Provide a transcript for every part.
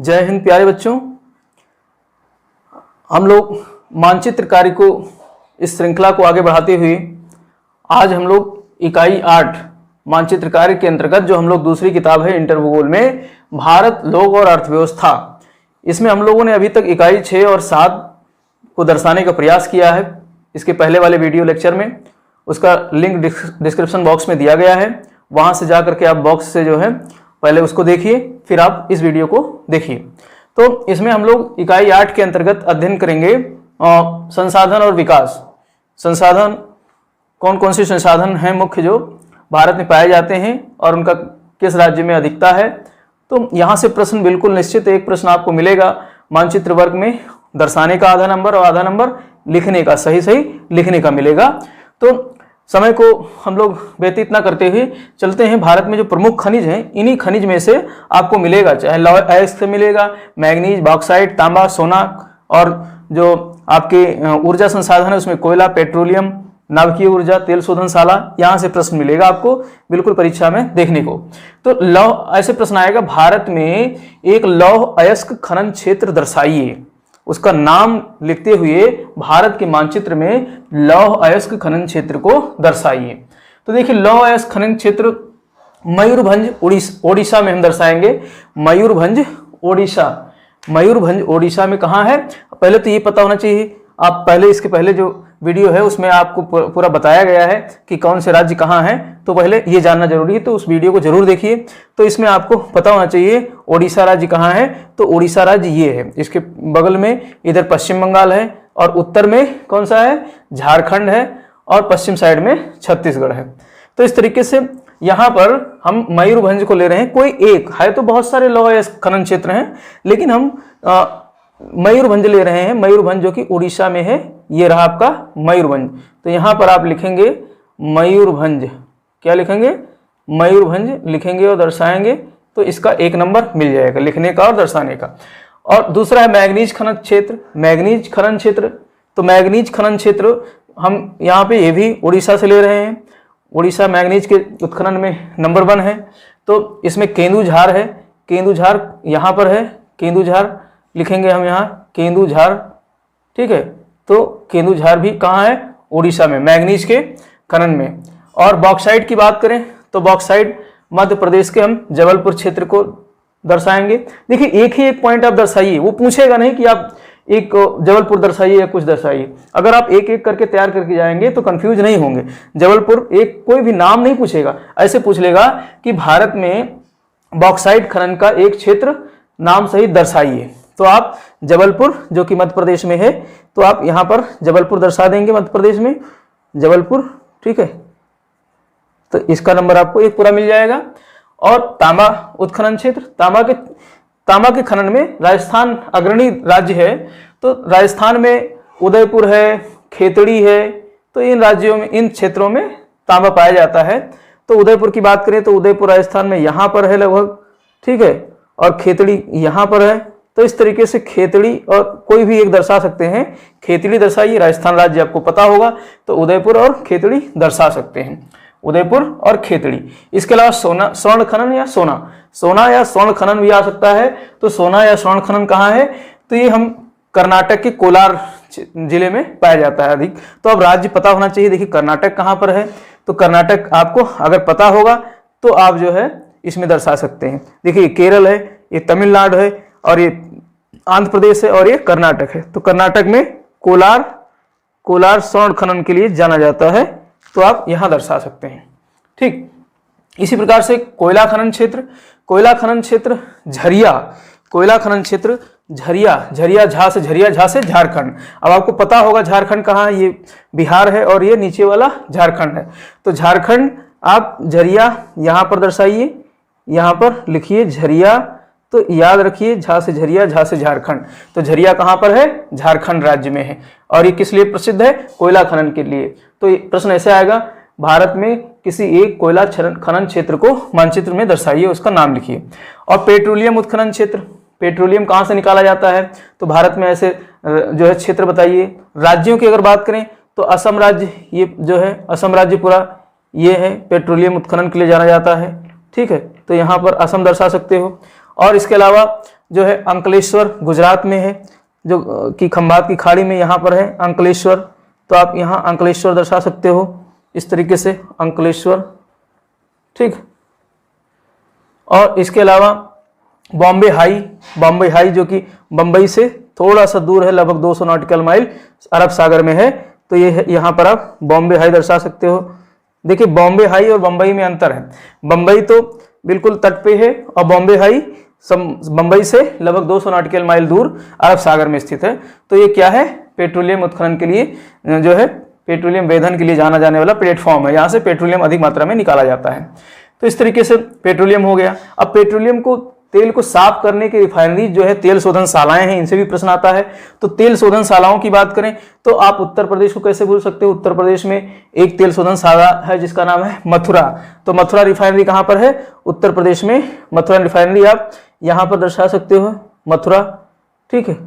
जय हिंद प्यारे बच्चों। हम लोग मानचित्र कार्य को इस श्रृंखला को आगे बढ़ाते हुए आज हम लोग इकाई 8 मानचित्र कार्य के अंतर्गत जो हम लोग दूसरी किताब है इंटर भूगोल में भारत लोक और अर्थव्यवस्था, इसमें हम लोगों ने अभी तक इकाई 6 और 7 को दर्शाने का प्रयास किया है। इसके पहले वाले वीडियो लेक्चर में उसका लिंक डिस्क्रिप्शन बॉक्स में दिया गया है, वहां से जा करके आप बॉक्स से जो है पहले उसको देखिए, फिर आप इस वीडियो को देखिए। तो इसमें हम लोग इकाई 8 के अंतर्गत अध्ययन करेंगे संसाधन और विकास। संसाधन कौन कौन से संसाधन हैं मुख्य जो भारत में पाए जाते हैं और उनका किस राज्य में अधिकता है। तो यहाँ से प्रश्न बिल्कुल निश्चित एक प्रश्न आपको मिलेगा मानचित्र वर्ग में, दर्शाने का आधा नंबर और आधा नंबर लिखने का, सही लिखने का मिलेगा। तो समय को हम लोग व्यतीत ना करते हुए चलते हैं। भारत में जो प्रमुख खनिज हैं, इन्हीं खनिज में से आपको मिलेगा, चाहे लौह अयस्क से मिलेगा, मैग्नीज, बॉक्साइट, तांबा, सोना, और जो आपके ऊर्जा संसाधन है उसमें कोयला, पेट्रोलियम, नाभिकीय ऊर्जा, तेल शोधनशाला, यहाँ से प्रश्न मिलेगा आपको बिल्कुल परीक्षा में देखने को। तो लौह ऐसे प्रश्न आएगा, भारत में एक लौह अयस्क खनन क्षेत्र दर्शाइए। उसका नाम लिखते हुए भारत के मानचित्र में लौह अयस्क खनन क्षेत्र को दर्शाइए। तो देखिए लौह अयस्क खनन क्षेत्र मयूरभंज ओडिशा में हम दर्शाएंगे। मयूरभंज ओडिशा में कहाँ है, पहले तो ये पता होना चाहिए। आप पहले इसके पहले जो वीडियो है उसमें आपको पूरा बताया गया है कि कौन से राज्य कहाँ हैं, तो पहले ये जानना जरूरी है, तो उस वीडियो को जरूर देखिए। तो इसमें आपको पता होना चाहिए ओडिशा राज्य कहाँ है। तो ओडिशा राज्य ये है, इसके बगल में इधर पश्चिम बंगाल है और उत्तर में कौन सा है, झारखंड है, और पश्चिम साइड में छत्तीसगढ़ है। तो इस तरीके से यहाँ पर हम मयूरभंज को ले रहे हैं। कोई एक है, तो बहुत सारे लौह अयस्क खनन क्षेत्र हैं, लेकिन हम मयूरभंज ले रहे हैं। मयूरभंज जो कि उड़ीसा में है, ये रहा आपका मयूरभंज। तो यहाँ पर आप लिखेंगे मयूरभंज, क्या लिखेंगे, मयूरभंज लिखेंगे और दर्शाएंगे, तो इसका 1 नंबर मिल जाएगा लिखने का और दर्शाने का। और दूसरा है मैग्नीज खनन क्षेत्र। मैग्नीज खनन क्षेत्र, तो मैग्नीज खनन क्षेत्र हम यहाँ पे ये भी उड़ीसा से ले रहे हैं। उड़ीसा मैग्नीज के उत्खनन में नंबर 1 है। तो इसमें केंदुझार है, केंदुझार यहाँ पर है, केंदुझार लिखेंगे हम यहाँ केंदुझार, ठीक है। तो केंदुझार भी कहाँ है, उड़ीसा में, मैग्नीज के खनन में। और बॉक्साइट की बात करें तो बॉक्साइट मध्य प्रदेश के हम जबलपुर क्षेत्र को दर्शाएंगे। देखिए एक ही एक पॉइंट आप दर्शाइए, वो पूछेगा नहीं कि आप एक जबलपुर दर्शाइए या कुछ दर्शाइए। अगर आप एक एक करके तैयार करके जाएंगे तो कंफ्यूज नहीं होंगे। जबलपुर एक कोई भी नाम नहीं पूछेगा, ऐसे पूछ लेगा कि भारत में बॉक्साइट खनन का एक क्षेत्र नाम सहित दर्शाइए। तो आप जबलपुर जो कि मध्य प्रदेश में है, तो आप यहाँ पर जबलपुर दर्शा देंगे, मध्य प्रदेश में जबलपुर, ठीक है। तो इसका नंबर आपको 1 पूरा मिल जाएगा। और तांबा उत्खनन क्षेत्र, तांबा के खनन में राजस्थान अग्रणी राज्य है। तो राजस्थान में उदयपुर है, खेतड़ी है, तो इन राज्यों में, इन क्षेत्रों में तांबा पाया जाता है। तो उदयपुर की बात करें तो उदयपुर राजस्थान में यहाँ पर है लगभग, ठीक है, और खेतड़ी यहाँ पर है। तो इस तरीके से खेतड़ी और कोई भी एक दर्शा सकते हैं। खेतड़ी दर्शाइए, राजस्थान राज्य आपको पता होगा, तो उदयपुर और खेतड़ी दर्शा सकते हैं, उदयपुर और खेतड़ी। इसके अलावा स्वर्ण खनन या सोना या स्वर्ण खनन भी आ सकता है। तो सोना या स्वर्ण खनन कहाँ है, तो ये हम कर्नाटक के कोलार जिले में पाया जाता है अधिक। तो अब राज्य पता होना चाहिए। देखिए कर्नाटक कहाँ पर है, तो कर्नाटक आपको अगर पता होगा तो आप जो है इसमें दर्शा सकते हैं। देखिए केरल है, ये तमिलनाडु है, और ये आंध्र प्रदेश है, और ये कर्नाटक है। तो कर्नाटक में कोलार स्वर्ण खनन के लिए जाना जाता है, तो आप यहां दर्शा सकते हैं, ठीक। इसी प्रकार से कोयला खनन क्षेत्र झरिया, कोयला खनन क्षेत्र झरिया झा से झारखंड। अब आपको पता होगा झारखंड कहाँ है, ये बिहार है और ये नीचे वाला झारखंड है। तो झारखंड आप झरिया यहाँ पर दर्शाइए, यहाँ पर लिखिए झरिया। तो याद रखिए झा से झरिया, झा से झारखंड। तो झरिया कहाँ पर है, झारखंड राज्य में है। और ये किस लिए प्रसिद्ध है, कोयला खनन के लिए। तो ये प्रश्न ऐसे आएगा, भारत में किसी एक कोयला खनन क्षेत्र को मानचित्र में दर्शाइए, उसका नाम लिखिए। और पेट्रोलियम उत्खनन क्षेत्र, पेट्रोलियम कहाँ से निकाला जाता है, तो भारत में ऐसे जो है क्षेत्र बताइए। राज्यों की अगर बात करें तो असम राज्य, ये जो है असम राज्य पूरा ये है, पेट्रोलियम उत्खनन के लिए जाना जाता है, ठीक है। तो यहाँ पर असम दर्शा सकते हो। और इसके अलावा जो है अंकलेश्वर गुजरात में है, जो कि खंभात की खाड़ी में यहाँ पर है अंकलेश्वर, तो आप यहाँ अंकलेश्वर दर्शा सकते हो इस तरीके से अंकलेश्वर, ठीक। और इसके अलावा बॉम्बे हाई जो कि बम्बई से थोड़ा सा दूर है, लगभग 200 नॉटिकल माइल अरब सागर में है, तो ये यहाँ पर आप बॉम्बे हाई दर्शा सकते हो। देखिए बॉम्बे हाई और बम्बई में अंतर है, बम्बई तो बिल्कुल तट पे है और बॉम्बे हाई बम्बई से लगभग 200 नॉटिकल माइल दूर अरब सागर में स्थित है। तो ये क्या है, पेट्रोलियम उत्खनन के लिए जो है पेट्रोलियम वेधन के लिए जाना जाने वाला प्लेटफॉर्म है, यहाँ से पेट्रोलियम अधिक मात्रा में निकाला जाता है। तो इस तरीके से पेट्रोलियम हो गया। अब पेट्रोलियम को, तेल को साफ करने की रिफाइनरी जो है तेल शोधन शालाएं हैं, इनसे भी प्रश्न आता है। तो तेल शोधन शालाओं की बात करें तो आप उत्तर प्रदेश को कैसे भूल सकते हो, उत्तर प्रदेश में एक तेल शोधन शाला है जिसका नाम है मथुरा। तो मथुरा रिफाइनरी कहाँ पर है, उत्तर प्रदेश में मथुरा रिफाइनरी आप यहाँ पर दर्शा सकते हो, मथुरा, ठीक है,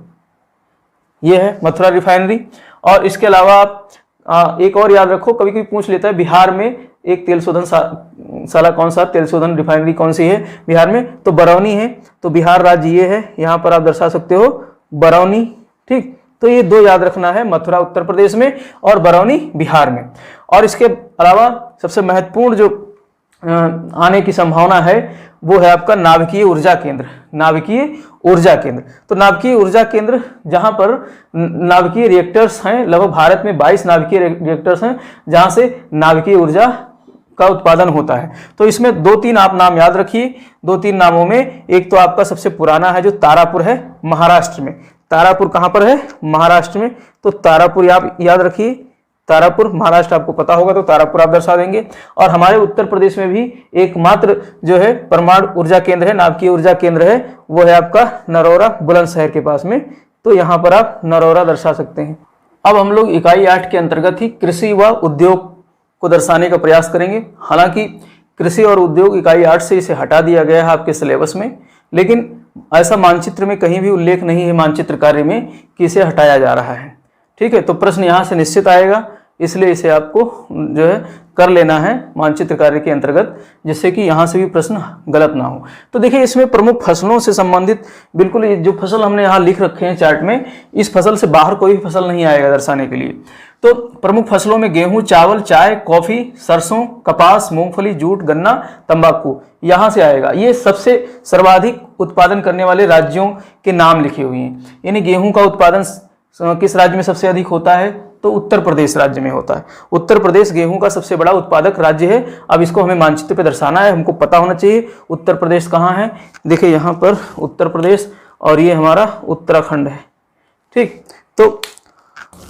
ये है मथुरा रिफाइनरी। और इसके अलावा आप एक और याद रखो, कभी कभी पूछ लेता है बिहार में एक तेल शोधन शाला कौन सा, तेल शोधन रिफाइनरी कौन सी है बिहार में, तो बरौनी है। तो बिहार राज्य ये है, यहाँ पर आप दर्शा सकते हो बरौनी, ठीक। तो ये दो याद रखना है, मथुरा उत्तर प्रदेश में और बरौनी बिहार में। और इसके अलावा सबसे महत्वपूर्ण जो आने की संभावना है वो है आपका नाभिकीय ऊर्जा केंद्र, नाभिकीय ऊर्जा केंद्र। तो नाभिकीय ऊर्जा केंद्र जहां पर नाभिकीय रिएक्टर्स हैं, लगभग भारत में 22 नाभिकीय रिएक्टर्स हैं जहां से नाभिकीय ऊर्जा का उत्पादन होता है। तो इसमें 2-3 आप नाम याद रखिए, 2-3 नामों में एक तो आपका सबसे पुराना है जो तारापुर है महाराष्ट्र में, तारापुर कहां पर है, महाराष्ट्र में। तो तारापुर आप याद रखिए, तारापुर महाराष्ट्र आपको पता होगा तो तारापुर आप दर्शा देंगे। और हमारे उत्तर प्रदेश में भी एकमात्र जो है परमाणु ऊर्जा केंद्र है, नाभिकीय ऊर्जा केंद्र है, वो है आपका नरौरा बुलंदशहर के पास में। तो यहाँ पर आप नरौरा दर्शा सकते हैं। अब हम लोग इकाई 8 के अंतर्गत ही कृषि व उद्योग को दर्शाने का प्रयास करेंगे। हालांकि कृषि और उद्योग इकाई 8 से इसे हटा दिया गया है आपके सिलेबस में, लेकिन ऐसा मानचित्र में कहीं भी उल्लेख नहीं है मानचित्र कार्य में कि इसे हटाया जा रहा है, ठीक है। तो प्रश्न यहाँ से निश्चित आएगा, इसलिए इसे आपको जो है कर लेना है मानचित्र कार्य के अंतर्गत, जिससे कि यहाँ से भी प्रश्न गलत ना हो। तो देखिए इसमें प्रमुख फसलों से संबंधित बिल्कुल जो फसल हमने यहाँ लिख रखे हैं चार्ट में, इस फसल से बाहर कोई भी फसल नहीं आएगा दर्शाने के लिए। तो प्रमुख फसलों में गेहूं, चावल, चाय, कॉफी, सरसों, कपास, मूंगफली, जूट, गन्ना, तंबाकू यहाँ से आएगा। ये सबसे सर्वाधिक उत्पादन करने वाले राज्यों के नाम लिखे हुए हैं। यानी गेहूं का उत्पादन किस राज्य में सबसे अधिक होता है, तो उत्तर प्रदेश राज्य में होता है। उत्तर प्रदेश गेहूं का सबसे बड़ा उत्पादक राज्य है। अब इसको हमें मानचित्र पे दर्शाना है, हमको पता होना चाहिए उत्तर प्रदेश कहाँ है। देखिए यहाँ पर उत्तर प्रदेश और ये हमारा उत्तराखंड है, ठीक। तो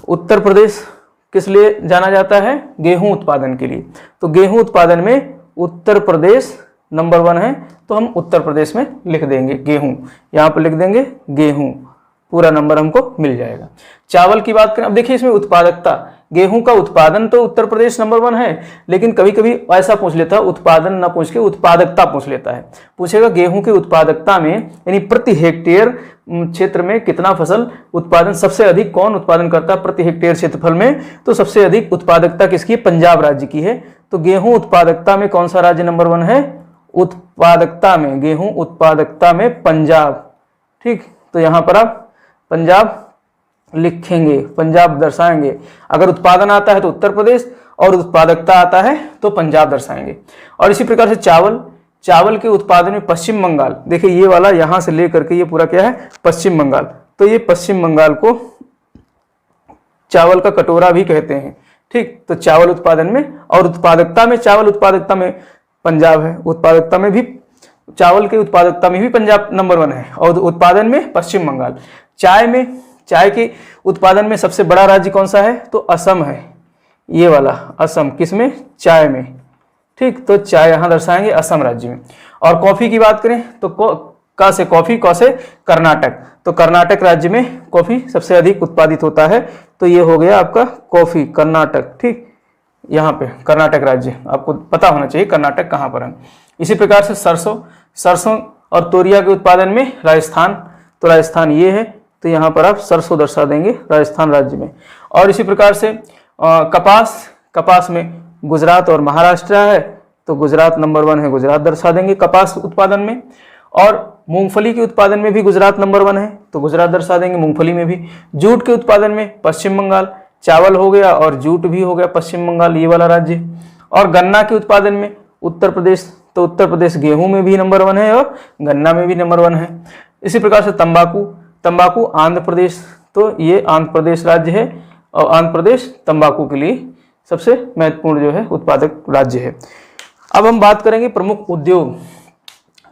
उत्तर प्रदेश किस लिए जाना जाता है, गेहूं उत्पादन के लिए। तो गेहूं उत्पादन में उत्तर प्रदेश नंबर 1 है, तो हम उत्तर प्रदेश में लिख देंगे गेहूं, यहाँ पर लिख देंगे गेहूं, पूरा नंबर हमको मिल जाएगा। चावल की बात करें, अब देखिए इसमें उत्पादकता, गेहूं का उत्पादन तो उत्तर प्रदेश नंबर 1 है, लेकिन कभी कभी ऐसा पूछ लेता है, उत्पादन ना पूछ के उत्पादकता पूछ लेता है। पूछेगा गेहूं की उत्पादकता में, यानी प्रति हेक्टेयर क्षेत्र में कितना फसल उत्पादन सबसे अधिक कौन उत्पादन करता है प्रति हेक्टेयर क्षेत्रफल में, तो सबसे अधिक उत्पादकता किसकी, पंजाब राज्य की है। तो गेहूं उत्पादकता में कौन सा राज्य नंबर 1 है, उत्पादकता में, गेहूं उत्पादकता में पंजाब, ठीक। तो यहाँ पर आप पंजाब लिखेंगे, पंजाब दर्शाएंगे। अगर उत्पादन आता है तो उत्तर प्रदेश और उत्पादकता आता है तो पंजाब दर्शाएंगे। और इसी प्रकार से चावल, चावल के उत्पादन में पश्चिम बंगाल, देखिए ये वाला यहाँ से लेकर के ये पूरा क्या है, पश्चिम बंगाल। तो ये पश्चिम बंगाल को चावल का कटोरा भी कहते हैं, ठीक। तो चावल उत्पादन में और उत्पादकता में, चावल उत्पादकता में पंजाब है, उत्पादकता में भी, चावल के उत्पादकता में भी पंजाब नंबर 1 है और उत्पादन में पश्चिम बंगाल। चाय में, चाय के उत्पादन में सबसे बड़ा राज्य कौन सा है, तो असम है, ये वाला असम, किसमें, चाय में, ठीक। तो चाय यहाँ दर्शाएंगे असम राज्य में। और कॉफी की बात करें तो का से कॉफी, क से कर्नाटक, तो कर्नाटक राज्य में कॉफी सबसे अधिक उत्पादित होता है। तो ये हो गया आपका कॉफी, कर्नाटक, ठीक। यहाँ पे कर्नाटक राज्य आपको पता होना चाहिए कर्नाटक कहाँ पर है। इसी प्रकार से सरसों, सरसों और तोरिया के उत्पादन में राजस्थान, तो राजस्थान ये है, तो यहाँ पर आप सरसों दर्शा देंगे राजस्थान राज्य में। और इसी प्रकार से कपास, कपास में गुजरात और महाराष्ट्र है, तो गुजरात नंबर 1 है, गुजरात दर्शा देंगे कपास उत्पादन में। और मूंगफली के उत्पादन में भी गुजरात नंबर 1 है, तो गुजरात दर्शा देंगे मूंगफली में भी। जूट के उत्पादन में पश्चिम बंगाल, चावल हो गया और जूट भी हो गया पश्चिम बंगाल, ये वाला राज्य। और गन्ना के उत्पादन में उत्तर प्रदेश, तो उत्तर प्रदेश गेहूं में भी नंबर 1 है और गन्ना में भी नंबर 1 है। इसी प्रकार से तंबाकू, तंबाकू आंध्र प्रदेश, तो ये आंध्र प्रदेश राज्य है और आंध्र प्रदेश तंबाकू के लिए सबसे महत्वपूर्ण जो है उत्पादक राज्य है। अब हम बात करेंगे प्रमुख उद्योग।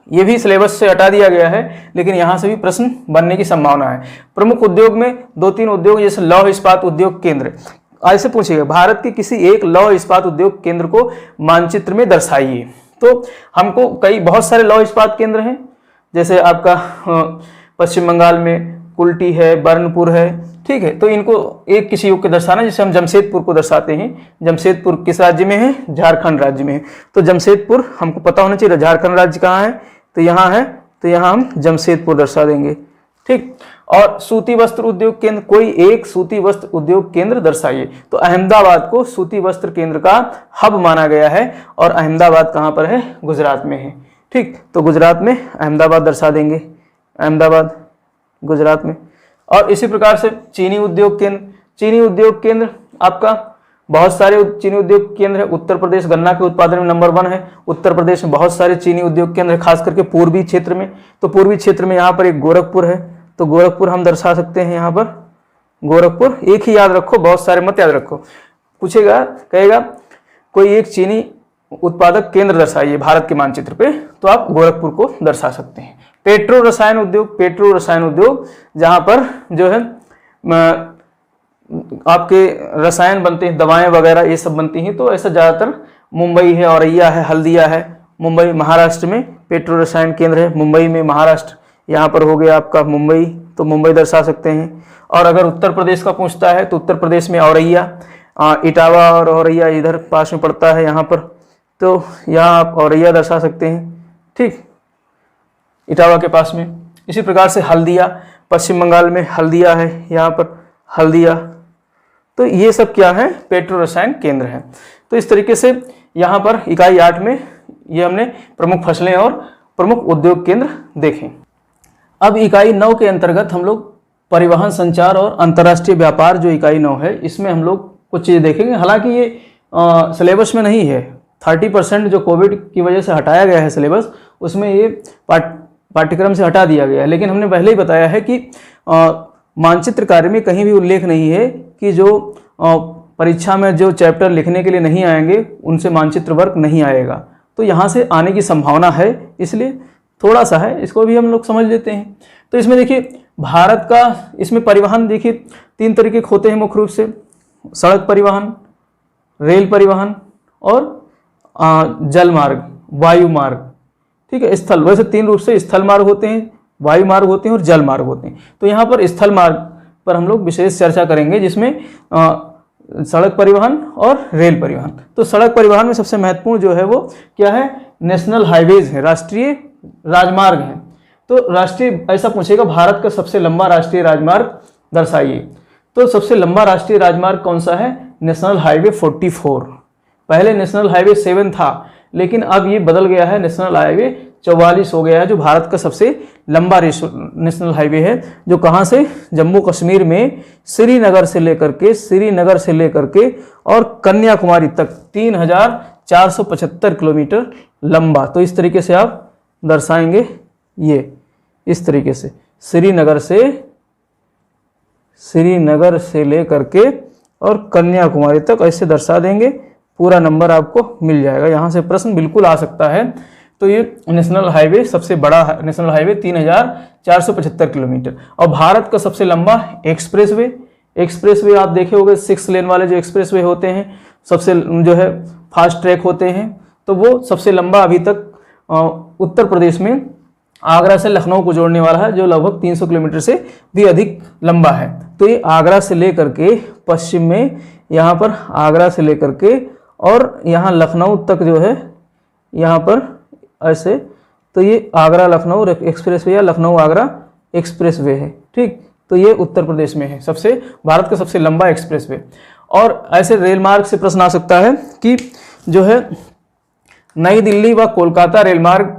ये भी सिलेबस से हटा दिया गया है, लेकिन यहाँ से भी प्रश्न बनने की संभावना है। प्रमुख उद्योग में 2-3 उद्योग, जैसे लौह इस्पात उद्योग केंद्र, ऐसे पूछेगा भारत के किसी एक लौह इस्पात उद्योग केंद्र को मानचित्र में दर्शाइए। तो हमको बहुत सारे लौह इस्पात केंद्र हैं, जैसे आपका पश्चिम बंगाल में कुल्टी है, बर्नपुर है, ठीक है। तो इनको एक किसी योग के दर्शाना, जैसे हम जमशेदपुर को दर्शाते हैं। जमशेदपुर किस राज्य में है? झारखंड राज्य में है। तो जमशेदपुर हमको पता होना चाहिए, झारखंड राज्य कहाँ है? तो यहाँ है, तो यहाँ हम जमशेदपुर दर्शा देंगे, ठीक। और सूती वस्त्र उद्योग केंद्र, कोई एक सूती वस्त्र उद्योग केंद्र दर्शाइए। तो अहमदाबाद को सूती वस्त्र केंद्र का हब माना गया है और अहमदाबाद कहाँ पर है? गुजरात में है, ठीक। तो गुजरात में अहमदाबाद दर्शा देंगे, अहमदाबाद गुजरात में। और इसी प्रकार से चीनी उद्योग केंद्र, चीनी उद्योग केंद्र आपका बहुत सारे चीनी उद्योग केंद्र है। उत्तर प्रदेश गन्ना के उत्पादन में नंबर 1 है। उत्तर प्रदेश में बहुत सारे चीनी उद्योग केंद्र है, खास करके पूर्वी क्षेत्र में। तो पूर्वी क्षेत्र में यहाँ पर एक गोरखपुर है, तो गोरखपुर हम दर्शा सकते हैं। यहाँ पर गोरखपुर एक ही याद रखो, बहुत सारे मत याद रखो। पूछेगा, कहेगा कोई एक चीनी उत्पादक केंद्र दर्शाइए भारत के मानचित्र पे, तो आप गोरखपुर को दर्शा सकते हैं। पेट्रो रसायन उद्योग, पेट्रो रसायन उद्योग जहाँ पर जो है आपके रसायन बनते हैं, दवाएं वगैरह ये सब बनती हैं, तो ऐसा ज़्यादातर मुंबई है, औरैया है, हल्दिया है। मुंबई महाराष्ट्र में पेट्रो रसायन केंद्र है, मुंबई में, महाराष्ट्र यहाँ पर हो गया आपका मुंबई, तो मुंबई दर्शा सकते हैं। और अगर उत्तर प्रदेश का पूछता है तो उत्तर प्रदेश में औरैया, इटावा और औरैया इधर पास में पड़ता है यहाँ पर, तो यहाँ आप औरैया दर्शा सकते हैं, ठीक, इटावा के पास में। इसी प्रकार से हल्दिया, पश्चिम बंगाल में हल्दिया है, यहाँ पर हल्दिया। तो ये सब क्या है? पेट्रो रसायन केंद्र है। तो इस तरीके से यहाँ पर इकाई 8 में ये हमने प्रमुख फसलें और प्रमुख उद्योग केंद्र देखे। अब इकाई 9 के अंतर्गत हम लोग परिवहन, संचार और अंतर्राष्ट्रीय व्यापार, जो इकाई 9 है, इसमें हम लोग कुछ चीज़ें देखेंगे। हालांकि ये सिलेबस में नहीं है, 30% जो कोविड की वजह से हटाया गया है सिलेबस, उसमें ये पाठ्यक्रम से हटा दिया गया है। लेकिन हमने पहले ही बताया है कि मानचित्र कार्य में कहीं भी उल्लेख नहीं है कि जो परीक्षा में जो चैप्टर लिखने के लिए नहीं आएंगे उनसे मानचित्र वर्क नहीं आएगा। तो यहाँ से आने की संभावना है, इसलिए थोड़ा सा है, इसको भी हम लोग समझ लेते हैं। तो इसमें देखिए भारत का, इसमें परिवहन देखिए 3 तरीके के होते हैं मुख्य रूप से, सड़क परिवहन, रेल परिवहन और जल मार्ग, वायु मार्ग, ठीक है। स्थल, वैसे 3 रूप से स्थल मार्ग होते हैं, वायु मार्ग होते हैं और जल मार्ग होते हैं। तो यहाँ पर स्थल मार्ग पर हम लोग विशेष चर्चा करेंगे, जिसमें सड़क परिवहन और रेल परिवहन। तो सड़क परिवहन में सबसे महत्वपूर्ण जो है वो क्या है? नेशनल हाईवेज है, राष्ट्रीय राजमार्ग है। तो राष्ट्रीय, ऐसा पूछेगा भारत का सबसे लंबा राष्ट्रीय राजमार्ग दर्शाइए। तो सबसे लंबा राष्ट्रीय राजमार्ग कौन सा है? National highway 44। पहले नेशनल हाईवे 7 था, लेकिन अब ये बदल गया है, नेशनल हाईवे 44 हो गया है, जो भारत का सबसे लंबा नेशनल हाईवे है, जो कहाँ से? जम्मू कश्मीर में श्रीनगर से लेकर के और कन्याकुमारी तक 3475 किलोमीटर लंबा। तो इस तरीके से आप दर्शाएंगे, ये इस तरीके से श्रीनगर से लेकर के और कन्याकुमारी तक ऐसे दर्शा देंगे, पूरा नंबर आपको मिल जाएगा। यहाँ से प्रश्न बिल्कुल आ सकता है। तो ये नेशनल हाईवे सबसे बड़ा नेशनल हाईवे 3475 किलोमीटर। और भारत का सबसे लंबा एक्सप्रेसवे आप देखे होंगे, 6 लेन वाले जो एक्सप्रेसवे होते हैं, सबसे जो है फास्ट ट्रैक होते हैं, तो वो सबसे लंबा अभी तक उत्तर प्रदेश में आगरा से लखनऊ को जोड़ने वाला है, जो लगभग 300 किलोमीटर से भी अधिक लंबा है। तो ये आगरा से लेकर के पश्चिम में, यहाँ पर आगरा से लेकर के और यहाँ लखनऊ तक जो है, यहाँ पर ऐसे, तो ये आगरा लखनऊ एक्सप्रेसवे या लखनऊ आगरा एक्सप्रेसवे है, ठीक। तो ये उत्तर प्रदेश में है, सबसे भारत का सबसे लंबा एक्सप्रेसवे। और ऐसे रेल मार्ग से प्रश्न आ सकता है कि जो है नई दिल्ली व कोलकाता रेल मार्ग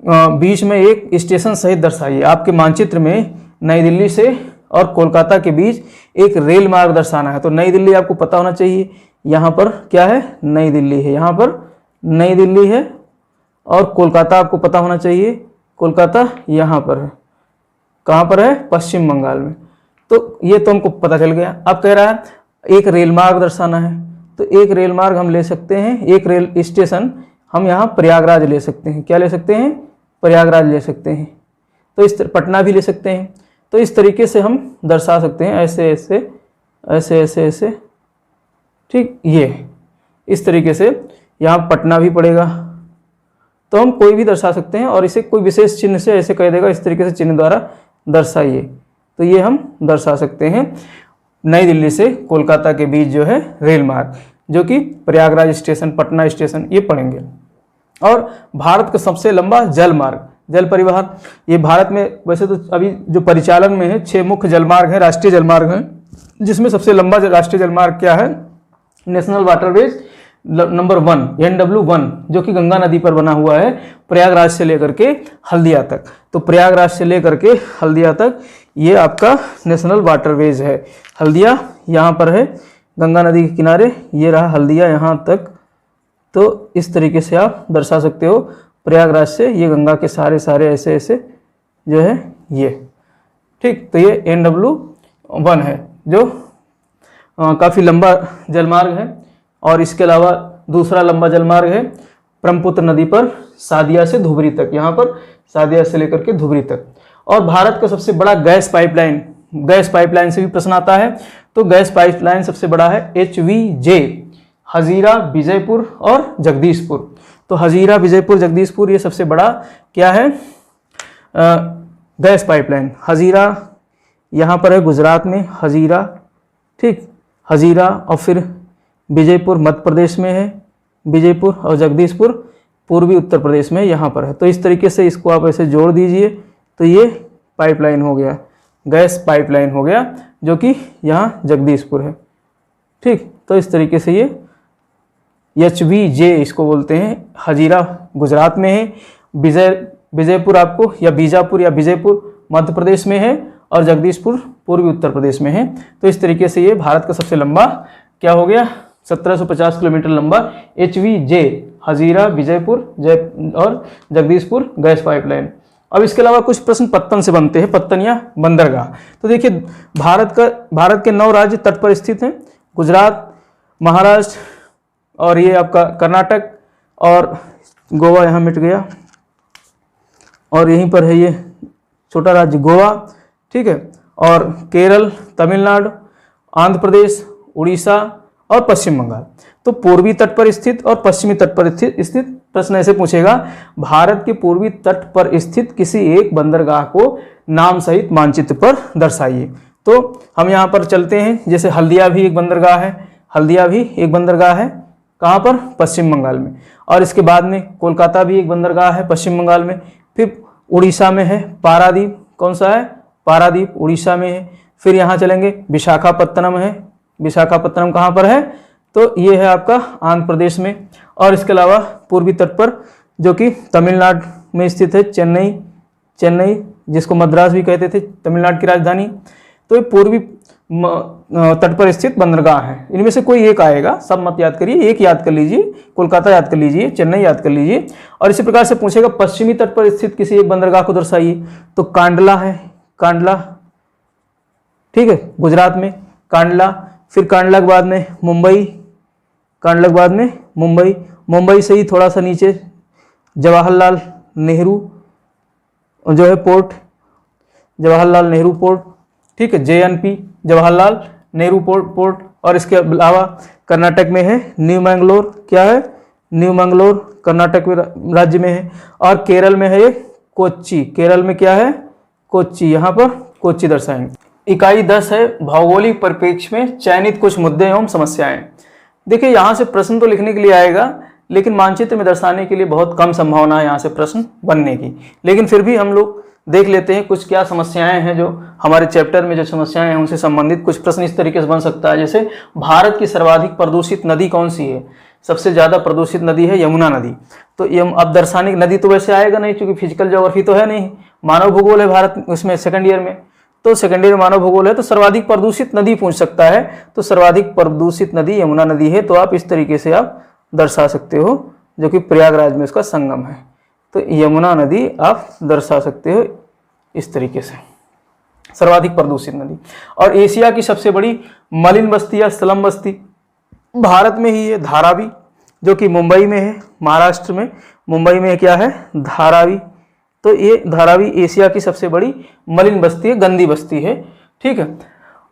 बीच में एक स्टेशन सहित दर्शाइए। आपके मानचित्र में नई दिल्ली से और कोलकाता के बीच एक रेल मार्ग दर्शाना है। तो नई दिल्ली आपको पता होना चाहिए, यहाँ पर क्या है, नई दिल्ली है, यहाँ पर नई दिल्ली है। और कोलकाता आपको पता होना चाहिए, कोलकाता यहाँ पर है, कहाँ पर है, पश्चिम बंगाल में। तो ये तो हमको पता चल गया। अब कह रहा है एक रेल मार्ग दर्शाना है, तो एक रेल मार्ग हम ले सकते हैं, एक रेल स्टेशन हम यहाँ प्रयागराज ले सकते हैं। क्या ले सकते हैं, प्रयागराज ले सकते हैं। तो इस पटना भी ले सकते हैं। तो इस तरीके से हम दर्शा सकते हैं, ऐसे ऐसे ऐसे ऐसे ऐसे, ठीक, ये इस तरीके से। यहाँ पटना भी पड़ेगा, तो हम कोई भी दर्शा सकते हैं और इसे कोई विशेष चिन्ह से ऐसे कह देगा, इस तरीके से चिन्ह द्वारा दर्शाइए। तो ये हम दर्शा सकते हैं नई दिल्ली से कोलकाता के बीच जो है रेल मार्ग, जो कि प्रयागराज स्टेशन, पटना स्टेशन, ये पड़ेंगे। और भारत का सबसे लंबा जल मार्ग, जल परिवहन, ये भारत में वैसे तो अभी जो परिचालन में है 6 मुख्य जलमार्ग हैं, राष्ट्रीय जलमार्ग हैं, जिसमें सबसे लंबा राष्ट्रीय जलमार्ग क्या है, नेशनल वाटरवेज नंबर 1 NW1, जो कि गंगा नदी पर बना हुआ है, प्रयागराज से लेकर के हल्दिया तक। तो प्रयागराज से लेकर के हल्दिया तक ये आपका नेशनल वाटरवेज है। हल्दिया यहाँ पर है, गंगा नदी के किनारे, ये रहा हल्दिया यहाँ तक। तो इस तरीके से आप दर्शा सकते हो, प्रयागराज से ये गंगा के सारे ऐसे ऐसे जो है ये, ठीक। तो ये NW1 है, जो काफ़ी लंबा जलमार्ग है। और इसके अलावा दूसरा लंबा जलमार्ग है ब्रह्मपुत्र नदी पर सादिया से धुबरी तक, यहाँ पर सादिया से लेकर के धुबरी तक। और भारत का सबसे बड़ा गैस पाइपलाइन से भी प्रश्न आता है। तो गैस पाइपलाइन सबसे बड़ा है HVJ, हजीरा, विजयपुर और जगदीशपुर। तो हजीरा, विजयपुर, जगदीशपुर, ये सबसे बड़ा क्या है, गैस पाइपलाइन। हजीरा यहाँ पर है गुजरात में, हजीरा, ठीक, हजीरा। और फिर विजयपुर मध्य प्रदेश में है, विजयपुर, और जगदीशपुर पूर्वी उत्तर प्रदेश में यहाँ पर है। तो इस तरीके से इसको आप ऐसे जोड़ दीजिए, तो ये पाइपलाइन हो गया, गैस पाइपलाइन हो गया, जो कि यहाँ जगदीशपुर है, ठीक। तो इस तरीके से ये HVJ इसको बोलते हैं। हजीरा गुजरात में है, विजयपुर आपको या बीजापुर या विजयपुर मध्य प्रदेश में है, और जगदीशपुर पूर्वी उत्तर प्रदेश में है। तो इस तरीके से ये भारत का सबसे लंबा क्या हो गया, 1750 किलोमीटर लंबा HVJ, हजीरा, विजयपुर और जगदीशपुर गैस पाइपलाइन। अब इसके अलावा कुछ प्रश्न पत्तन से बनते हैं, पत्तन या बंदरगाह। तो देखिए भारत के 9 राज्य तट पर स्थित हैं, गुजरात, महाराष्ट्र, और ये आपका कर्नाटक, और गोवा यहाँ मिट गया, और यहीं पर है ये छोटा राज्य गोवा, ठीक है। और केरल, तमिलनाडु, आंध्र प्रदेश, उड़ीसा और पश्चिम बंगाल। तो पूर्वी तट पर स्थित और पश्चिमी तट पर स्थित प्रश्न ऐसे पूछेगा, भारत के पूर्वी तट पर स्थित किसी एक बंदरगाह को नाम सहित मानचित्र पर दर्शाइए। तो हम यहाँ पर चलते हैं, जैसे हल्दिया भी एक बंदरगाह है, हल्दिया भी एक बंदरगाह है, कहाँ पर, पश्चिम बंगाल में। और इसके बाद में कोलकाता भी एक बंदरगाह है पश्चिम बंगाल में। फिर उड़ीसा में है पारादीप, कौन सा है, पारादीप उड़ीसा में है। फिर यहाँ चलेंगे विशाखापत्तनम है, विशाखापत्तनम कहाँ पर है, तो ये है आपका आंध्र प्रदेश में। और इसके अलावा पूर्वी तट पर जो कि तमिलनाडु में स्थित है, चेन्नई जिसको मद्रास भी कहते थे, तमिलनाडु की राजधानी। तो ये पूर्वी तट पर स्थित बंदरगाह है, इनमें से कोई एक आएगा, सब मत याद करिए, एक याद कर लीजिए, कोलकाता याद कर लीजिए, चेन्नई याद कर लीजिए। और इसी प्रकार से पूछेगा पश्चिमी तट पर स्थित किसी एक बंदरगाह को दर्शाइए। तो कांडला है, कांडला, ठीक है, गुजरात में कांडला। फिर कांडला के बाद में मुंबई, कांडला के बाद में मुंबई, मुंबई से ही थोड़ा सा नीचे जवाहरलाल नेहरू जो है पोर्ट, जवाहरलाल नेहरू पोर्ट, ठीक है, JNP जवाहरलाल नेहरू पोर्ट। और इसके अलावा कर्नाटक में है न्यू मैंगलोर, क्या है, न्यू मैंगलोर कर्नाटक राज्य में है। और केरल में है ये कोच्चि, केरल में क्या है, कोच्चि, यहाँ पर कोच्चि दर्शाएंगे। इकाई 10 है भौगोलिक परिप्रेक्ष्य में चयनित कुछ मुद्दे एवं समस्याएं। देखिए यहाँ से प्रश्न तो लिखने के लिए आएगा, लेकिन मानचित्र में दर्शाने के लिए बहुत कम संभावना है यहाँ से प्रश्न बनने की। लेकिन फिर भी हम लोग देख लेते हैं कुछ क्या समस्याएं हैं, जो हमारे चैप्टर में जो समस्याएं हैं उनसे संबंधित कुछ प्रश्न इस तरीके से बन सकता है। जैसे भारत की सर्वाधिक प्रदूषित नदी कौन सी है, सबसे ज़्यादा प्रदूषित नदी है यमुना नदी। तो अब दर्शानी नदी तो वैसे आएगा नहीं, क्योंकि फिजिकल ज्योग्राफी तो है नहीं, मानव भूगोल है भारत उसमें सेकंड ईयर में। तो सेकंड ईयर मानव भूगोल है, तो सर्वाधिक प्रदूषित नदी पूछ सकता है, तो सर्वाधिक प्रदूषित नदी यमुना नदी है। तो आप इस तरीके से आप दर्शा सकते हो, जो कि प्रयागराज में उसका संगम है। तो यमुना नदी आप दर्शा सकते हो इस तरीके से, सर्वाधिक प्रदूषित नदी। और एशिया की सबसे बड़ी मलिन बस्ती या स्लम बस्ती भारत में ही है धारावी, जो कि मुंबई में है, महाराष्ट्र में मुंबई में क्या है, धारावी। तो ये धारावी एशिया की सबसे बड़ी मलिन बस्ती है, गंदी बस्ती है, ठीक है।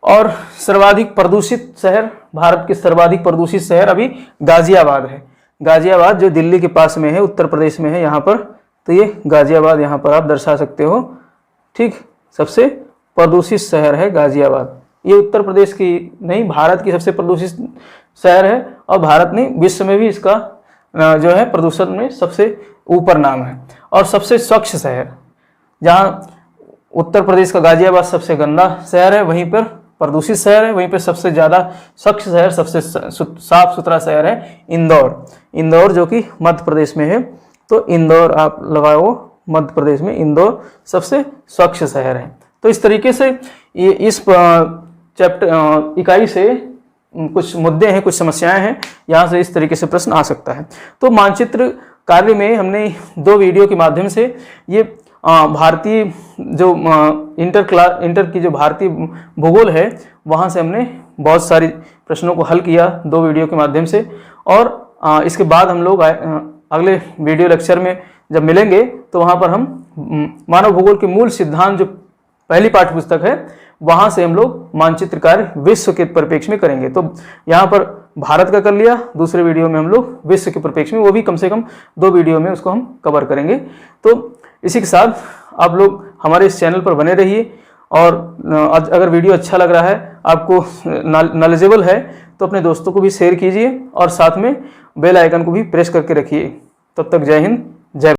और सर्वाधिक प्रदूषित शहर, भारत के सर्वाधिक प्रदूषित शहर अभी गाजियाबाद है। गाजियाबाद जो दिल्ली के पास में है, उत्तर प्रदेश में है यहाँ पर। तो ये गाजियाबाद यहाँ पर आप दर्शा सकते हो, ठीक। सबसे प्रदूषित शहर है गाजियाबाद। ये उत्तर प्रदेश की नहीं, भारत की सबसे प्रदूषित शहर है, और भारत नहीं विश्व में भी इसका जो है प्रदूषण में सबसे ऊपर नाम है। और सबसे स्वच्छ शहर, जहाँ उत्तर प्रदेश का गाजियाबाद सबसे गंदा शहर है, वहीं पर प्रदूषित शहर है, वहीं पर सबसे ज़्यादा स्वच्छ शहर, सबसे साफ सुथरा शहर है इंदौर। इंदौर जो कि मध्य प्रदेश में है, तो इंदौर आप लगाओ, मध्य प्रदेश में इंदौर सबसे स्वच्छ शहर है। तो इस तरीके से ये इस चैप्टर इकाई से कुछ मुद्दे हैं, कुछ समस्याएं हैं, यहाँ से इस तरीके से प्रश्न आ सकता है। तो मानचित्र कार्य में हमने 2 वीडियो के माध्यम से ये भारतीय जो इंटर की जो भारतीय भूगोल है, वहाँ से हमने बहुत सारी प्रश्नों को हल किया 2 वीडियो के माध्यम से। और इसके बाद हम लोग अगले वीडियो लेक्चर में जब मिलेंगे, तो वहाँ पर हम मानव भूगोल के मूल सिद्धांत जो पहली पाठ्यपुस्तक है, वहाँ से हम लोग मानचित्र कार्य विश्व के परिप्रेक्ष्य में करेंगे। तो यहाँ पर भारत का कर लिया, दूसरे वीडियो में हम लोग विश्व के परिप्रेक्ष्य में, वो भी कम से कम 2 वीडियो में उसको हम कवर करेंगे। तो इसी के साथ आप लोग हमारे इस चैनल पर बने रहिए, और अगर वीडियो अच्छा लग रहा है, आपको नॉलेजेबल है, तो अपने दोस्तों को भी शेयर कीजिए, और साथ में बेल आइकन को भी प्रेस करके रखिए। तब तक जय हिंद, जय